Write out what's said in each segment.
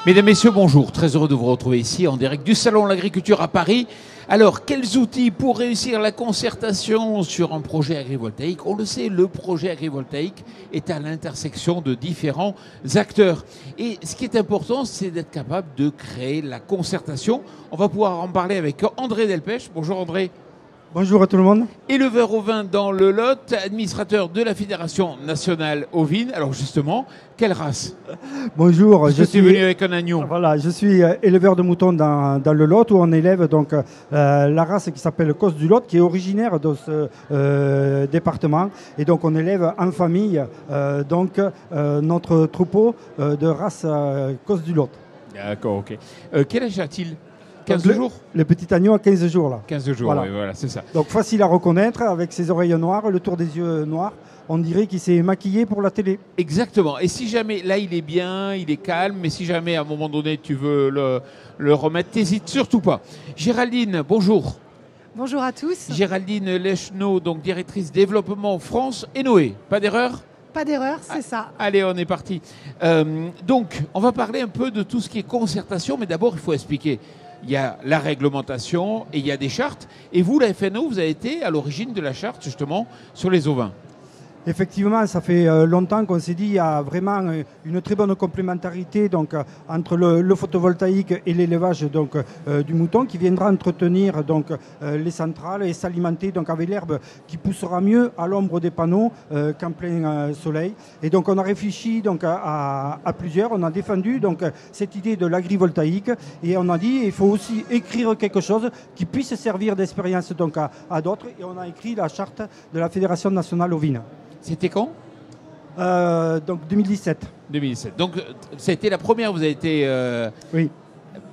Mesdames, Messieurs, bonjour. Très heureux de vous retrouver ici en direct du Salon de l'Agriculture à Paris. Alors, quels outils pour réussir la concertation sur un projet agrivoltaïque? On le sait, le projet agrivoltaïque est à l'intersection de différents acteurs. Et ce qui est important, c'est d'être capable de créer la concertation. On va pouvoir en parler avec André Delpech. Bonjour André. Bonjour à tout le monde. Éleveur ovin dans le Lot, administrateur de la Fédération nationale ovine. Alors justement, quelle race? Bonjour. Je suis venu avec un agneau. Voilà, je suis éleveur de moutons dans le Lot où on élève donc la race qui s'appelle Cos du Lot, qui est originaire de ce département. Et donc on élève en famille notre troupeau de race Cos du Lot. D'accord, ok. Quel âge a-t-il? 15 jours? Le petit agneau a 15 jours là. 15 jours, voilà. Oui, voilà, c'est ça. Donc facile à reconnaître avec ses oreilles noires, le tour des yeux noirs. On dirait qu'il s'est maquillé pour la télé. Exactement. Et si jamais, là il est bien, il est calme, mais si jamais à un moment donné tu veux le remettre, t'hésites surtout pas. Géraldine, bonjour. Bonjour à tous. Géraldine Lecheneau, donc directrice développement France et Noé. Pas d'erreur? Pas d'erreur, c'est ça. Allez, on est parti. Donc, on va parler un peu de tout ce qui est concertation, mais d'abord il faut expliquer. Il y a la réglementation et il y a des chartes. Et vous, la FNO, vous avez été à l'origine de la charte, justement, sur les ovins. Effectivement, ça fait longtemps qu'on s'est dit qu'il y a vraiment une très bonne complémentarité entre le photovoltaïque et l'élevage du mouton qui viendra entretenir les centrales et s'alimenter avec l'herbe qui poussera mieux à l'ombre des panneaux qu'en plein soleil. Et donc on a réfléchi à plusieurs, on a défendu cette idée de l'agrivoltaïque et on a dit qu'il faut aussi écrire quelque chose qui puisse servir d'expérience à d'autres et on a écrit la charte de la Fédération nationale ovine. C'était quand? 2017. 2017. Donc, c'était la première, vous avez été oui.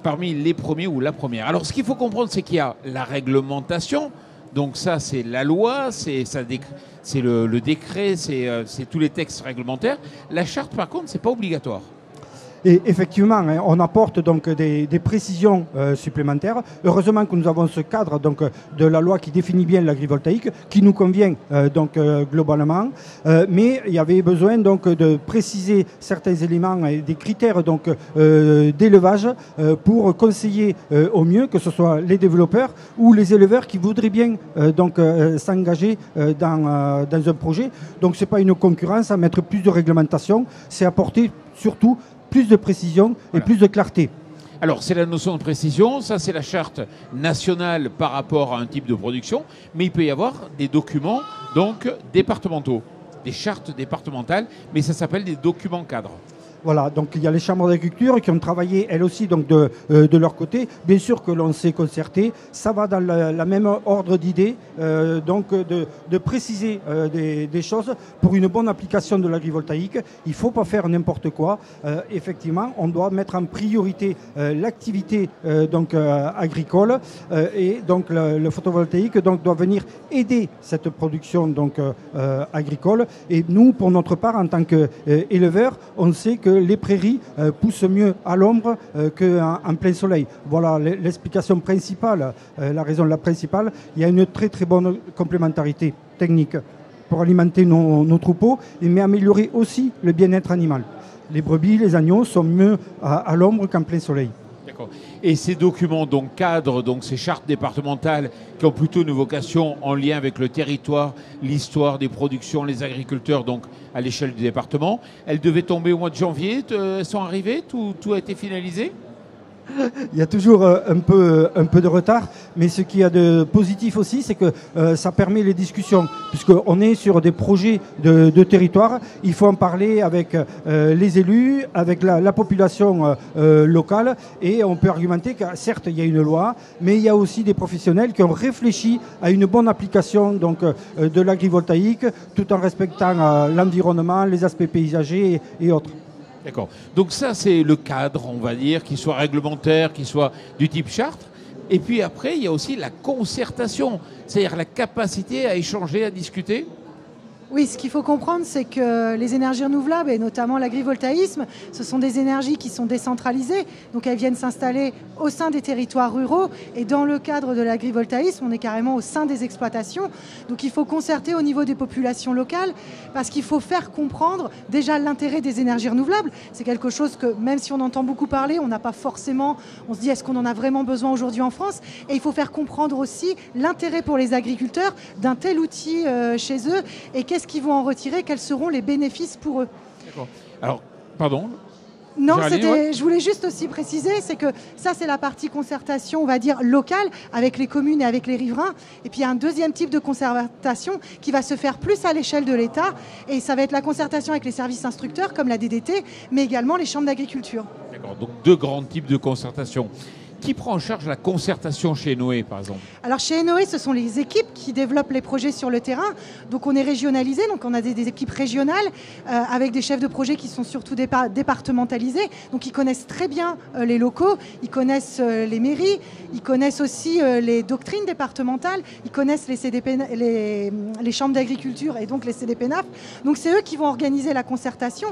Parmi les premiers ou la première. Alors, ce qu'il faut comprendre, c'est qu'il y a la réglementation. Donc, ça, c'est la loi, c'est le décret, c'est tous les textes réglementaires. La charte, par contre, c'est pas obligatoire. Et effectivement, on apporte des précisions supplémentaires. Heureusement que nous avons ce cadre de la loi qui définit bien l'agrivoltaïque, qui nous convient globalement. Mais il y avait besoin de préciser certains éléments et des critères d'élevage pour conseiller au mieux, que ce soit les développeurs ou les éleveurs qui voudraient bien s'engager dans un projet. Donc ce n'est pas une concurrence à mettre plus de réglementation, c'est apporter surtout plus de précision et plus de clarté. Alors, c'est la notion de précision, ça c'est la charte nationale par rapport à un type de production, mais il peut y avoir des documents départementaux, des chartes départementales, mais ça s'appelle des documents cadres. Voilà, donc il y a les chambres d'agriculture qui ont travaillé elles aussi de leur côté. Bien sûr que l'on s'est concerté, ça va dans la même ordre d'idées, de préciser des choses pour une bonne application de l'agrivoltaïque. Il ne faut pas faire n'importe quoi. Effectivement, on doit mettre en priorité l'activité agricole et donc le photovoltaïque doit venir aider cette production agricole. Et nous, pour notre part, en tant qu'éleveurs, on sait que les prairies poussent mieux à l'ombre qu'en plein soleil. Voilà l'explication principale, la raison la principale. Il y a une très très bonne complémentarité technique pour alimenter nos troupeaux, mais améliorer aussi le bien-être animal. Les brebis, les agneaux sont mieux à l'ombre qu'en plein soleil. D'accord. Et ces documents cadrent, ces chartes départementales qui ont plutôt une vocation en lien avec le territoire, l'histoire des productions, les agriculteurs, à l'échelle du département. Elles devaient tomber au mois de janvier, elles sont arrivées, tout a été finalisé? Il y a toujours un peu de retard, mais ce qu'il y a de positif aussi, c'est que ça permet les discussions, puisqu'on est sur des projets de territoire. Il faut en parler avec les élus, avec la population locale, et on peut argumenter que certes, il y a une loi, mais il y a aussi des professionnels qui ont réfléchi à une bonne application de l'agrivoltaïque, tout en respectant l'environnement, les aspects paysagers et autres. D'accord. Donc ça, c'est le cadre, on va dire, qui soit réglementaire, qui soit du type charte. Et puis après, il y a aussi la concertation, c'est-à-dire la capacité à échanger, à discuter. Oui, ce qu'il faut comprendre, c'est que les énergies renouvelables, et notamment l'agrivoltaïsme, ce sont des énergies qui sont décentralisées. Donc elles viennent s'installer au sein des territoires ruraux. Et dans le cadre de l'agrivoltaïsme, on est carrément au sein des exploitations. Donc il faut concerter au niveau des populations locales, parce qu'il faut faire comprendre déjà l'intérêt des énergies renouvelables. C'est quelque chose que, même si on entend beaucoup parler, on n'a pas forcément... On se dit, est-ce qu'on en a vraiment besoin aujourd'hui en France? Et il faut faire comprendre aussi l'intérêt pour les agriculteurs d'un tel outil chez eux, et qu'est-ce qu'ils vont en retirer, quels seront les bénéfices pour eux. D'accord. Alors, pardon. Non, ouais. je voulais juste aussi préciser, c'est que ça, c'est la partie concertation, on va dire, locale, avec les communes et avec les riverains. Et puis, il y a un deuxième type de concertation qui va se faire plus à l'échelle de l'État. Et ça va être la concertation avec les services instructeurs, comme la DDT, mais également les chambres d'agriculture. D'accord, donc deux grands types de concertation. Qui prend en charge la concertation chez Noé, par exemple? Alors chez Noé, ce sont les équipes qui développent les projets sur le terrain. Donc on est régionalisé, donc on a des équipes régionales avec des chefs de projet qui sont surtout départementalisés. Donc ils connaissent très bien les locaux, ils connaissent les mairies, ils connaissent aussi les doctrines départementales, ils connaissent les CDP, les chambres d'agriculture et donc les CDPNAF. Donc c'est eux qui vont organiser la concertation.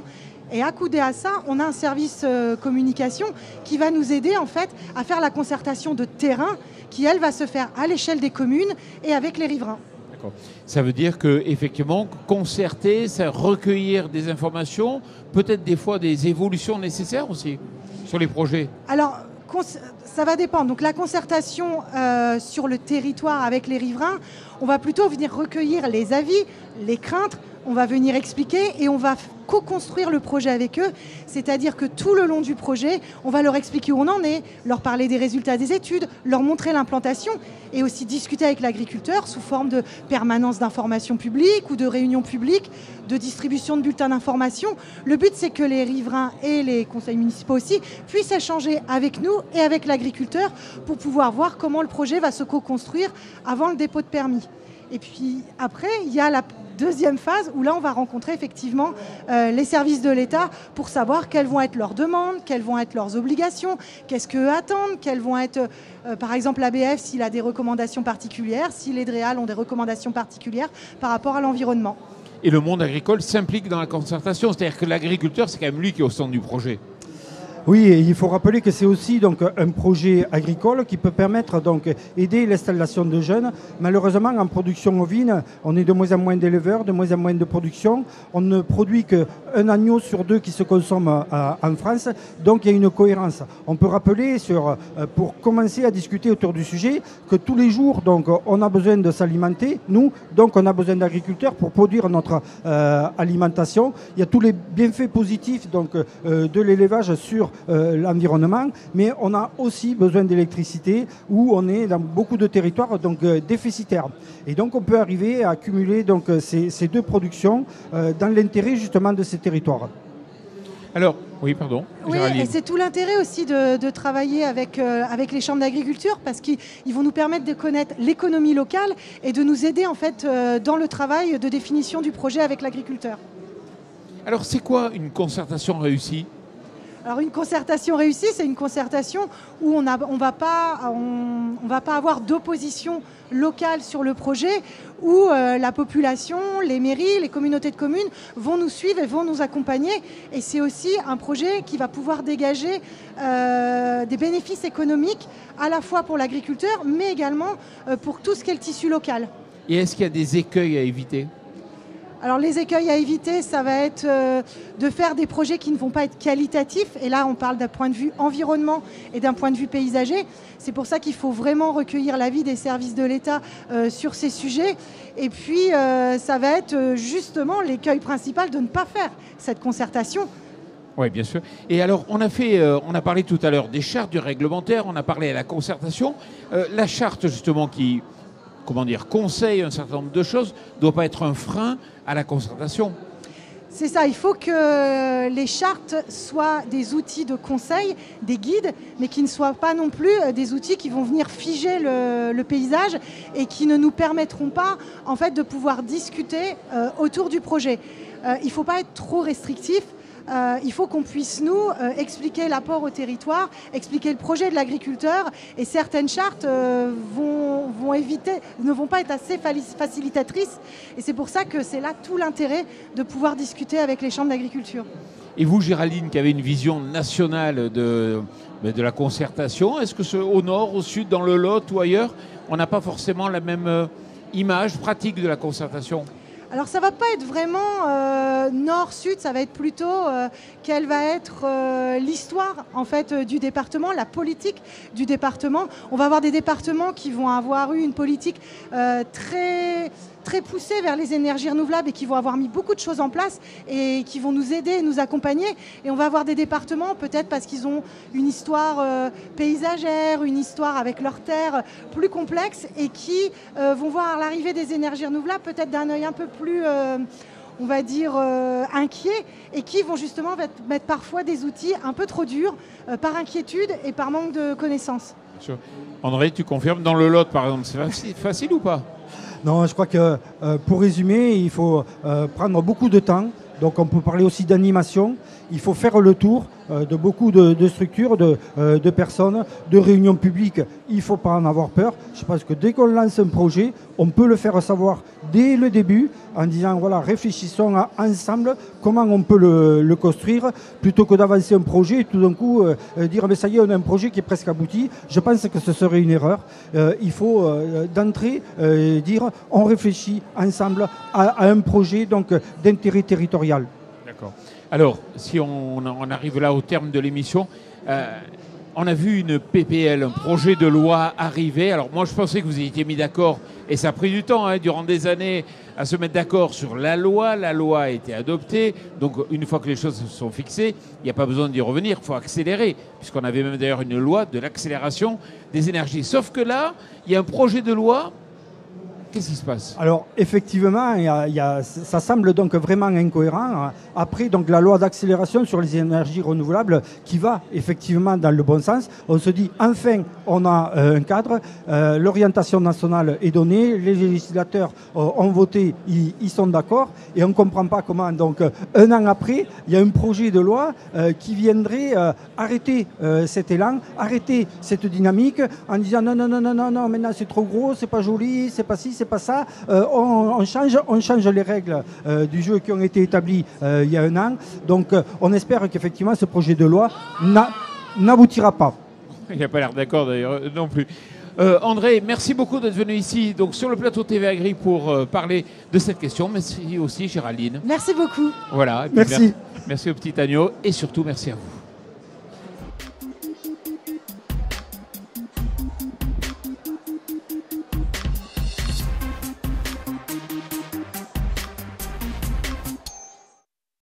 Et accoudé à ça, on a un service communication qui va nous aider en fait à faire la concertation de terrain qui, elle, va se faire à l'échelle des communes et avec les riverains. D'accord. Ça veut dire qu'effectivement, concerter, ça recueillir des informations, peut-être des fois des évolutions nécessaires aussi sur les projets. Alors, ça va dépendre. Donc la concertation sur le territoire avec les riverains, on va plutôt venir recueillir les avis, les craintes, on va venir expliquer et on va co-construire le projet avec eux, c'est-à-dire que tout le long du projet, on va leur expliquer où on en est, leur parler des résultats des études, leur montrer l'implantation et aussi discuter avec l'agriculteur sous forme de permanence d'information publique ou de réunions publiques, de distribution de bulletins d'information. Le but, c'est que les riverains et les conseils municipaux aussi puissent échanger avec nous et avec l'agriculteur pour pouvoir voir comment le projet va se co-construire avant le dépôt de permis. Et puis après, il y a la deuxième phase où là, on va rencontrer effectivement les services de l'État pour savoir quelles vont être leurs demandes, quelles vont être leurs obligations, qu'est-ce qu'eux attendent, quelles vont être, par exemple, l'ABF s'il a des recommandations particulières, si les DREAL ont des recommandations particulières par rapport à l'environnement. Et le monde agricole s'implique dans la concertation, c'est-à-dire que l'agriculteur, c'est quand même lui qui est au centre du projet. Oui, et il faut rappeler que c'est aussi donc, un projet agricole qui peut permettre d'aider l'installation de jeunes. Malheureusement, en production ovine, on est de moins en moins d'éleveurs, de moins en moins de production. On ne produit qu'un agneau sur deux qui se consomme en France. Donc il y a une cohérence. On peut rappeler, pour commencer à discuter autour du sujet, que tous les jours, donc, on a besoin de s'alimenter. Nous, donc, on a besoin d'agriculteurs pour produire notre alimentation. Il y a tous les bienfaits positifs donc, de l'élevage sur l'environnement, mais on a aussi besoin d'électricité où on est dans beaucoup de territoires donc, déficitaires. Et donc on peut arriver à accumuler donc, ces deux productions dans l'intérêt justement de ces territoires. Alors, oui, pardon. Oui, et c'est tout l'intérêt aussi de travailler avec les chambres d'agriculture parce qu'ils vont nous permettre de connaître l'économie locale et de nous aider en fait dans le travail de définition du projet avec l'agriculteur. Alors, c'est quoi une concertation réussie ? Alors une concertation réussie, c'est une concertation où on va pas avoir d'opposition locale sur le projet, où la population, les mairies, les communautés de communes vont nous suivre et vont nous accompagner. Et c'est aussi un projet qui va pouvoir dégager des bénéfices économiques à la fois pour l'agriculteur, mais également pour tout ce qui est le tissu local. Et est-ce qu'il y a des écueils à éviter ? Alors les écueils à éviter, ça va être de faire des projets qui ne vont pas être qualitatifs. Et là, on parle d'un point de vue environnement et d'un point de vue paysager. C'est pour ça qu'il faut vraiment recueillir l'avis des services de l'État sur ces sujets. Et puis, ça va être justement l'écueil principal de ne pas faire cette concertation. Oui, bien sûr. Et alors, on a parlé tout à l'heure des chartes, du réglementaire, on a parlé de la concertation. La charte, justement, qui... conseille un certain nombre de choses, ne doit pas être un frein à la concertation. C'est ça, il faut que les chartes soient des outils de conseil, des guides, mais qui ne soient pas non plus des outils qui vont venir figer le paysage et qui ne nous permettront pas en fait, de pouvoir discuter autour du projet. Il ne faut pas être trop restrictif. il faut qu'on puisse, nous, expliquer l'apport au territoire, expliquer le projet de l'agriculteur, et certaines chartes ne vont pas être assez facilitatrices, et c'est pour ça que c'est là tout l'intérêt de pouvoir discuter avec les chambres d'agriculture. Et vous, Géraldine, qui avez une vision nationale de la concertation, est-ce que au nord, au sud, dans le Lot ou ailleurs, on n'a pas forcément la même image pratique de la concertation ? Alors ça ne va pas être vraiment nord-sud, ça va être plutôt quelle va être l'histoire en fait, du département, la politique du département. On va avoir des départements qui vont avoir eu une politique très poussée vers les énergies renouvelables et qui vont avoir mis beaucoup de choses en place et qui vont nous aider et nous accompagner. Et on va avoir des départements, peut-être parce qu'ils ont une histoire paysagère, une histoire avec leurs terres plus complexe et qui vont voir l'arrivée des énergies renouvelables peut-être d'un œil un peu plus, on va dire, inquiet, et qui vont justement mettre parfois des outils un peu trop durs par inquiétude et par manque de connaissances. André, tu confirmes, dans le Lot par exemple, c'est facile ou pas ? Non, je crois que pour résumer, il faut prendre beaucoup de temps. Donc on peut parler aussi d'animation. Il faut faire le tour de beaucoup de structures, de personnes, de réunions publiques. Il ne faut pas en avoir peur. Je pense que dès qu'on lance un projet, on peut le faire savoir dès le début en disant voilà, réfléchissons ensemble comment on peut le construire, plutôt que d'avancer un projet et tout d'un coup dire mais ça y est, on a un projet qui est presque abouti. Je pense que ce serait une erreur. Il faut d'entrée dire on réfléchit ensemble à un projet donc d'intérêt territorial. D'accord. Alors, si on arrive là au terme de l'émission, on a vu une PPL, un projet de loi arriver. Alors moi, je pensais que vous étiez mis d'accord, et ça a pris du temps, durant des années, à se mettre d'accord sur la loi. La loi a été adoptée, donc une fois que les choses sont fixées, il n'y a pas besoin d'y revenir, il faut accélérer, puisqu'on avait même d'ailleurs une loi de l'accélération des énergies. Sauf que là, il y a un projet de loi. Qu'est-ce qui se passe ? Alors effectivement, ça semble donc vraiment incohérent. Après, donc, la loi d'accélération sur les énergies renouvelables qui va effectivement dans le bon sens. On se dit enfin on a un cadre, l'orientation nationale est donnée, les législateurs ont voté, ils sont d'accord, et on ne comprend pas comment donc un an après, il y a un projet de loi qui viendrait arrêter cet élan, arrêter cette dynamique en disant non, maintenant c'est trop gros, c'est pas joli, c'est pas ci, c'est pas ça, on change les règles du jeu qui ont été établies il y a un an. Donc on espère qu'effectivement ce projet de loi n'aboutira pas. Il n'a pas l'air d'accord d'ailleurs non plus. André, merci beaucoup d'être venu ici donc, sur le plateau TV Agri pour parler de cette question. Merci aussi Géraldine. Merci beaucoup. Voilà. Merci. Merci au petit agneau et surtout merci à vous.